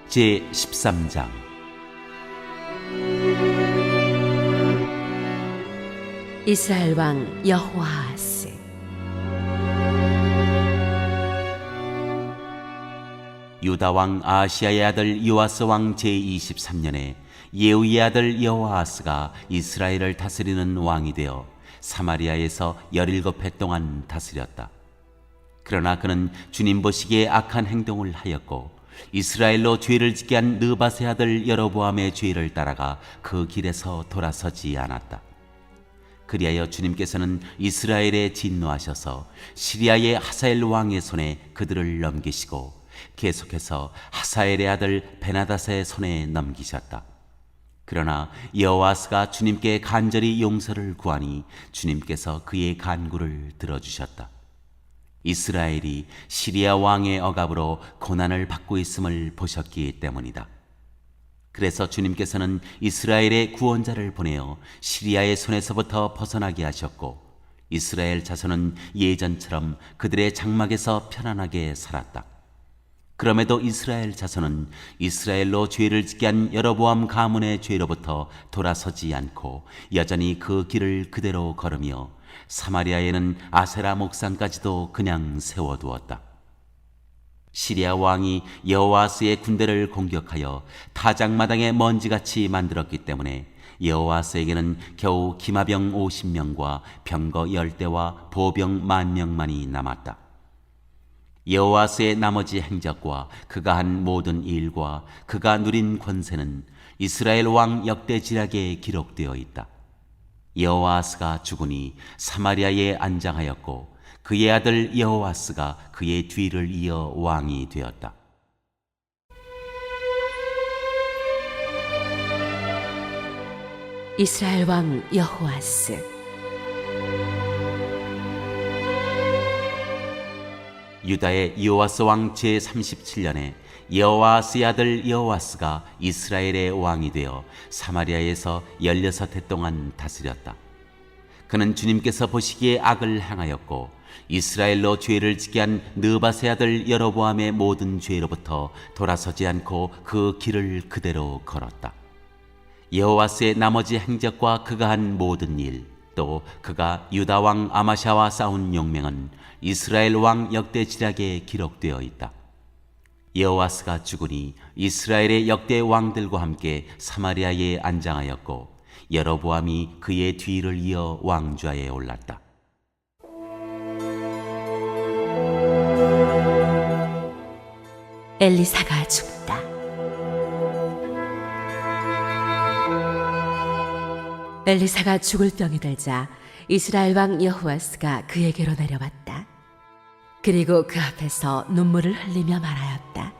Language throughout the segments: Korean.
제13장. 이스라엘 왕 여호아하스. 유다 왕 아하시야의 아들 요아스 왕 제23년에 예후의 아들 여호아하스가 이스라엘을 다스리는 왕이 되어 사마리아에서 17해 동안 다스렸다. 그러나 그는 주님 보시기에 악한 행동을 하였고 이스라엘로 죄를 짓게 한 느밧의 아들 여로보암의 죄를 따라가 그 길에서 돌아서지 않았다. 그리하여 주님께서는 이스라엘에 진노하셔서 시리아의 하사엘 왕의 손에 그들을 넘기시고 계속해서 하사엘의 아들 베나닷의 손에 넘기셨다. 그러나 여호아스가 주님께 간절히 용서를 구하니 주님께서 그의 간구를 들어주셨다. 이스라엘이 시리아 왕의 억압으로 고난을 받고 있음을 보셨기 때문이다. 그래서 주님께서는 이스라엘의 구원자를 보내어 시리아의 손에서부터 벗어나게 하셨고 이스라엘 자손은 예전처럼 그들의 장막에서 편안하게 살았다. 그럼에도 이스라엘 자손은 이스라엘로 죄를 짓게 한 여로보암 가문의 죄로부터 돌아서지 않고 여전히 그 길을 그대로 걸으며 사마리아에는 아세라 목상까지도 그냥 세워두었다. 시리아 왕이 여호아스의 군대를 공격하여 타작마당에 먼지같이 만들었기 때문에 여호아스에게는 겨우 기마병 50명과 병거 10대와 보병 10,000명만이 남았다. 여호아스의 나머지 행적과 그가 한 모든 일과 그가 누린 권세는 이스라엘 왕 역대지략에 기록되어 있다. 여호아스가 죽으니 사마리아에 안장하였고 그의 아들 여호아스가 그의 뒤를 이어 왕이 되었다. 이스라엘 왕 여호아스. 유다의 요아스 왕 제37년에 여호아스의 아들 여호아스가 이스라엘의 왕이 되어 사마리아에서 16해 동안 다스렸다. 그는 주님께서 보시기에 악을 행하였고 이스라엘로 죄를 짓게 한 느밧의 아들 여로보암의 모든 죄로부터 돌아서지 않고 그 길을 그대로 걸었다. 여호아스의 나머지 행적과 그가 한 모든 일, 또 그가 유다 왕 아마샤와 싸운 용맹은 이스라엘 왕 역대지략에 기록되어 있다. 여호아스가 죽으니 이스라엘의 역대 왕들과 함께 사마리아에 안장하였고 여로보암이 그의 뒤를 이어 왕좌에 올랐다. 엘리사가 죽다. 엘리사가 죽을 병이 들자 이스라엘 왕 여호아스가 그에게로 내려왔다. 그리고 그 앞에서 눈물을 흘리며 말하였다.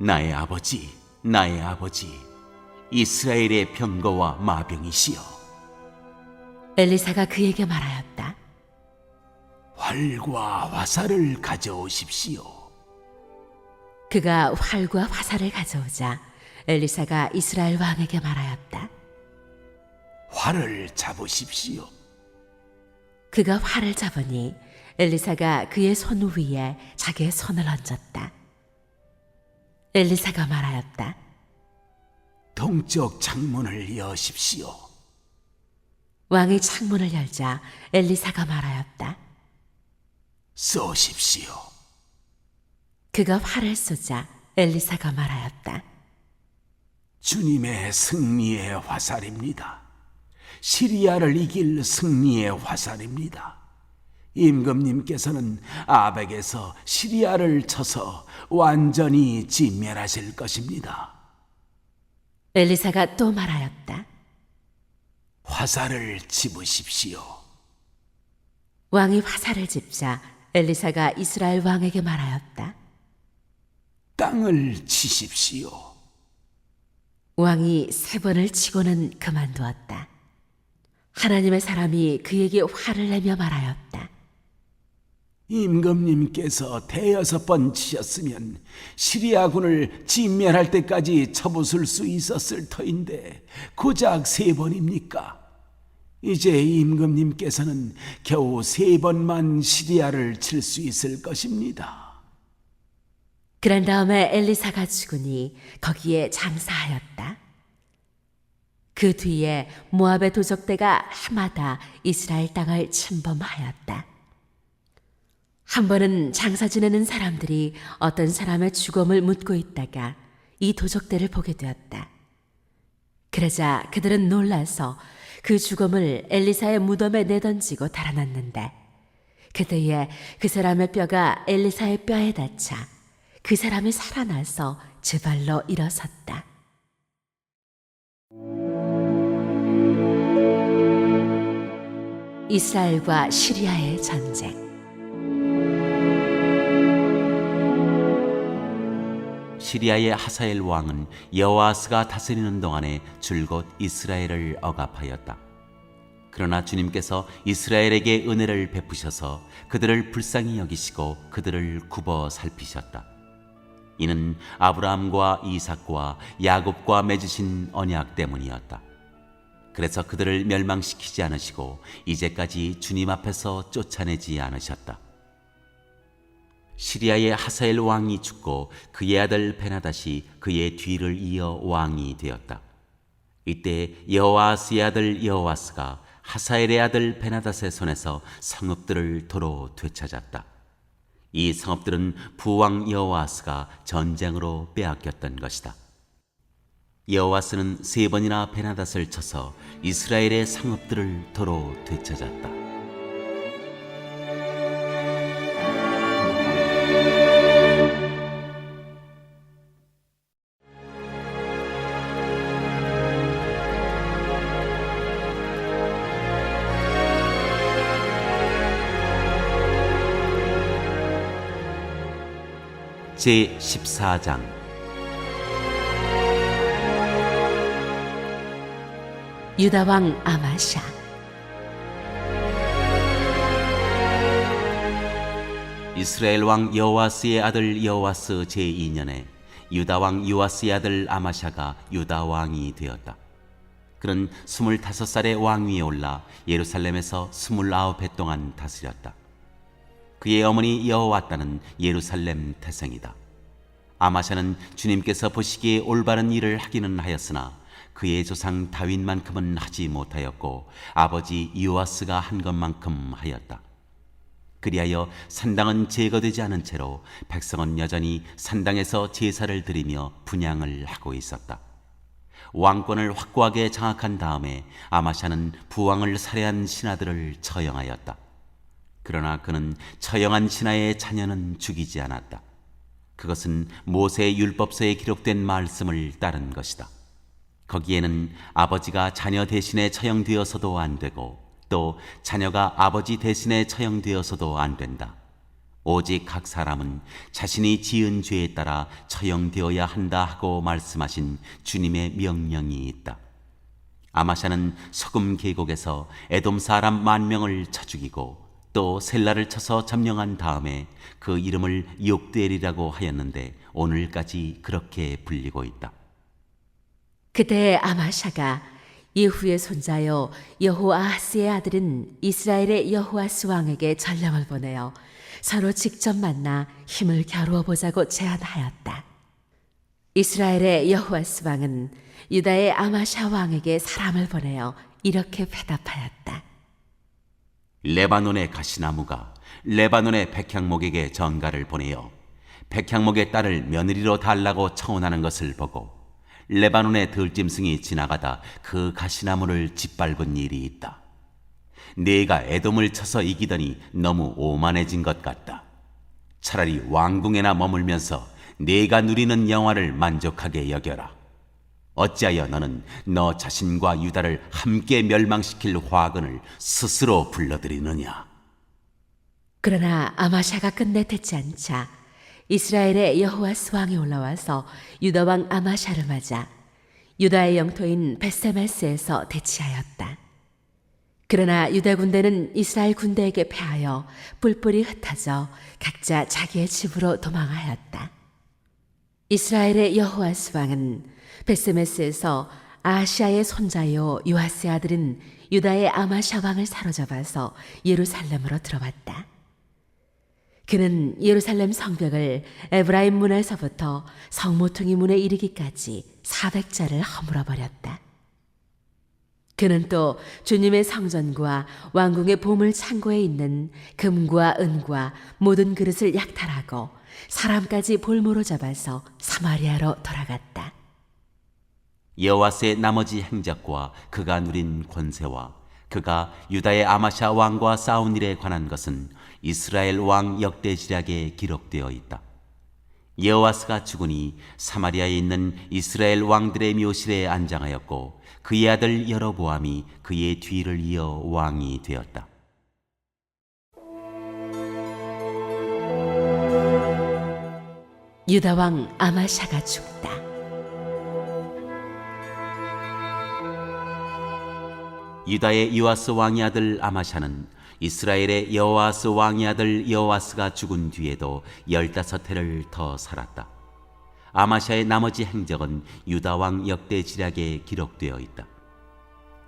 나의 아버지, 나의 아버지, 이스라엘의 병거와 마병이시여. 엘리사가 그에게 말하였다. 활과 화살을 가져오십시오. 그가 활과 화살을 가져오자 엘리사가 이스라엘 왕에게 말하였다. 활을 잡으십시오. 그가 활을 잡으니 엘리사가 그의 손 위에 자기의 손을 얹었다. 엘리사가 말하였다. 동쪽 창문을 여십시오. 왕이 창문을 열자 엘리사가 말하였다. 쏘십시오. 그가 활을 쏘자 엘리사가 말하였다. 주님의 승리의 화살입니다. 시리아를 이길 승리의 화살입니다. 임금님께서는 아벡에서 시리아를 쳐서 완전히 진멸하실 것입니다. 엘리사가 또 말하였다. 화살을 집으십시오. 왕이 화살을 집자 엘리사가 이스라엘 왕에게 말하였다. 땅을 치십시오. 왕이 3번을 치고는 그만두었다. 하나님의 사람이 그에게 화를 내며 말하였다. 임금님께서 5번 치셨으면 시리아군을 진멸할 때까지 쳐부술 수 있었을 터인데 고작 3번입니까? 이제 임금님께서는 겨우 3번만 시리아를 칠 수 있을 것입니다. 그런 다음에 엘리사가 죽으니 거기에 장사하였다. 그 뒤에 모압의 도적대가 해마다 이스라엘 땅을 침범하였다. 한 번은 장사 지내는 사람들이 어떤 사람의 죽음을 묻고 있다가 이 도적대를 보게 되었다. 그러자 그들은 놀라서 그 죽음을 엘리사의 무덤에 내던지고 달아났는데 그때에 그 사람의 뼈가 엘리사의 뼈에 닿자 그 사람이 살아나서 제 발로 일어섰다. 이스라엘과 시리아의 전쟁. 시리아의 하사엘 왕은 여호아스가 다스리는 동안에 줄곧 이스라엘을 억압하였다. 그러나 주님께서 이스라엘에게 은혜를 베푸셔서 그들을 불쌍히 여기시고 그들을 굽어 살피셨다. 이는 아브라함과 이삭과 야곱과 맺으신 언약 때문이었다. 그래서 그들을 멸망시키지 않으시고 이제까지 주님 앞에서 쫓아내지 않으셨다. 시리아의 하사엘 왕이 죽고 그의 아들 베나닷이 그의 뒤를 이어 왕이 되었다. 이때 여호아스의 아들 여호아스가 하사엘의 아들 베나닷의 손에서 성읍들을 도로 되찾았다. 이 성읍들은 부왕 여호아스가 전쟁으로 빼앗겼던 것이다. 여호아스는 3번이나 베나닷을 쳐서 이스라엘의 성읍들을 도로 되찾았다. 제14장 유다 왕 아마샤. 이스라엘 왕 여호아스의 아들 여호아스 제2년에 유다 왕 요아스의 아들 아마샤가 유다 왕이 되었다. 그는 25살의 왕위에 올라 예루살렘에서 29해 동안 다스렸다. 그의 어머니 여호와따는 예루살렘 태생이다. 아마샤는 주님께서 보시기에 올바른 일을 하기는 하였으나 그의 조상 다윗만큼은 하지 못하였고 아버지 요아스가 한 것만큼 하였다. 그리하여 산당은 제거되지 않은 채로 백성은 여전히 산당에서 제사를 드리며 분향을 하고 있었다. 왕권을 확고하게 장악한 다음에 아마샤는 부왕을 살해한 신하들을 처형하였다. 그러나 그는 처형한 신하의 자녀는 죽이지 않았다. 그것은 모세의 율법서에 기록된 말씀을 따른 것이다. 거기에는 아버지가 자녀 대신에 처형되어서도 안 되고 또 자녀가 아버지 대신에 처형되어서도 안 된다. 오직 각 사람은 자신이 지은 죄에 따라 처형되어야 한다 하고 말씀하신 주님의 명령이 있다. 아마샤는 소금 계곡에서 에돔 사람 10,000명을 쳐 죽이고 또 셀라를 쳐서 점령한 다음에 그 이름을 욕대엘이라고 하였는데 오늘까지 그렇게 불리고 있다. 그때 아마샤가 예후의 손자요 여호아하스의 아들인 이스라엘의 여호아스 왕에게 전령을 보내어 서로 직접 만나 힘을 겨루어 보자고 제안하였다. 이스라엘의 여호아스 왕은 유다의 아마샤 왕에게 사람을 보내어 이렇게 대답하였다. 레바논의 가시나무가 레바논의 백향목에게 전가를 보내어 백향목의 딸을 며느리로 달라고 청혼하는 것을 보고 레바논의 들짐승이 지나가다 그 가시나무를 짓밟은 일이 있다. 네가 에돔을 쳐서 이기더니 너무 오만해진 것 같다. 차라리 왕궁에나 머물면서 네가 누리는 영화를 만족하게 여겨라. 어찌하여 너는 너 자신과 유다를 함께 멸망시킬 화근을 스스로 불러들이느냐? 그러나 아마샤가 끝내 듣지 않자 이스라엘의 여호아스 왕이 올라와서 유다 왕 아마샤를 맞아 유다의 영토인 벳세메스에서 대치하였다. 그러나 유다 군대는 이스라엘 군대에게 패하여 뿔뿔이 흩어져 각자 자기의 집으로 도망하였다. 이스라엘의 여호아스 왕은 벳세메스에서 아하시아의 손자요 요아스의 아들인 유다의 아마샤 왕을 사로잡아서 예루살렘으로 들어왔다. 그는 예루살렘 성벽을 에브라임 문에서부터 성모퉁이 문에 이르기까지 400자를 허물어 버렸다. 그는 또 주님의 성전과 왕궁의 보물 창고에 있는 금과 은과 모든 그릇을 약탈하고 사람까지 볼모로 잡아서 사마리아로 돌아갔다. 여호와스의 나머지 행적과 그가 누린 권세와 그가 유다의 아마샤 왕과 싸운 일에 관한 것은 이스라엘 왕 역대지략에 기록되어 있다. 여호와스가 죽으니 사마리아에 있는 이스라엘 왕들의 묘실에 안장하였고 그의 아들 여로보암이 그의 뒤를 이어 왕이 되었다. 유다 왕 아마샤가 죽다. 유다의 요아스 왕의 아들 아마샤는 이스라엘의 여호아스 왕의 아들 여호아스가 죽은 뒤에도 15해를 더 살았다. 아마샤의 나머지 행적은 유다 왕 역대지략에 기록되어 있다.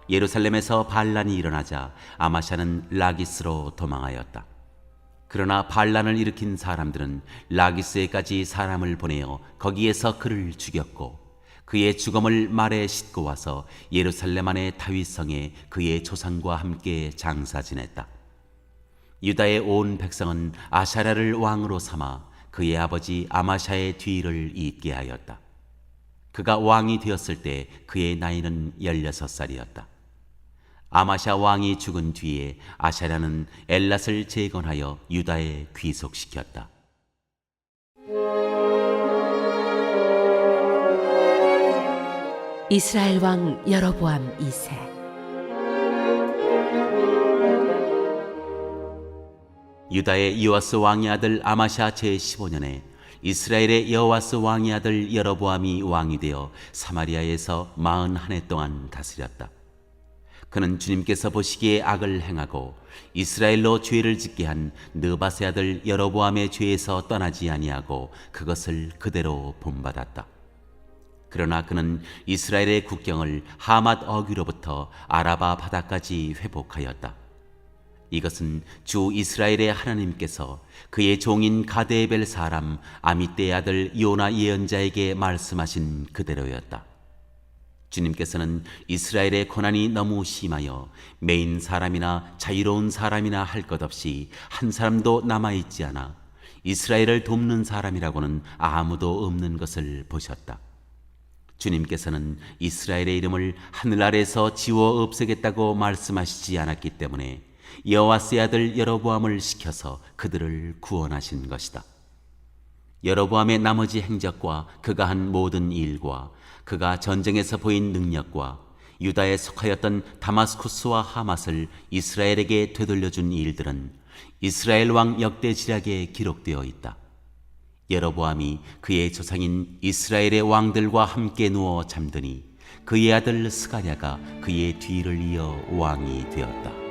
예루살렘에서 반란이 일어나자 아마샤는 라기스로 도망하였다. 그러나 반란을 일으킨 사람들은 라기스에까지 사람을 보내어 거기에서 그를 죽였고 그의 죽음을 말에 싣고 와서 예루살렘 안의 다윗성에 그의 조상과 함께 장사 지냈다. 유다의 온 백성은 아샤랴를 왕으로 삼아 그의 아버지 아마샤의 뒤를 잇게 하였다. 그가 왕이 되었을 때 그의 나이는 16살이었다. 아마샤 왕이 죽은 뒤에 아샤랴는 엘랏을 재건하여 유다에 귀속시켰다. 이스라엘 왕 여로보암 2세. 유다의 요아스 왕의 아들 아마샤 제15년에 이스라엘의 여호와스 왕의 아들 여로보암이 왕이 되어 사마리아에서 41해 동안 다스렸다. 그는 주님께서 보시기에 악을 행하고 이스라엘로 죄를 짓게 한 느밧의 아들 여로보암의 죄에서 떠나지 아니하고 그것을 그대로 본받았다. 그러나 그는 이스라엘의 국경을 하맛 어귀로부터 아라바 바다까지 회복하였다. 이것은 주 이스라엘의 하나님께서 그의 종인 가데벨 사람 아미떼의 아들 요나 예언자에게 말씀하신 그대로였다. 주님께서는 이스라엘의 고난이 너무 심하여 매인 사람이나 자유로운 사람이나 할 것 없이 한 사람도 남아있지 않아 이스라엘을 돕는 사람이라고는 아무도 없는 것을 보셨다. 주님께서는 이스라엘의 이름을 하늘 아래서 지워 없애겠다고 말씀하시지 않았기 때문에 여호와스의 아들 여로보암을 시켜서 그들을 구원하신 것이다. 여로보암의 나머지 행적과 그가 한 모든 일과 그가 전쟁에서 보인 능력과 유다에 속하였던 다마스쿠스와 하맛을 이스라엘에게 되돌려준 일들은 이스라엘 왕 역대지략에 기록되어 있다. 여로보암이 그의 조상인 이스라엘의 왕들과 함께 누워 잠드니 그의 아들 스가랴가 그의 뒤를 이어 왕이 되었다.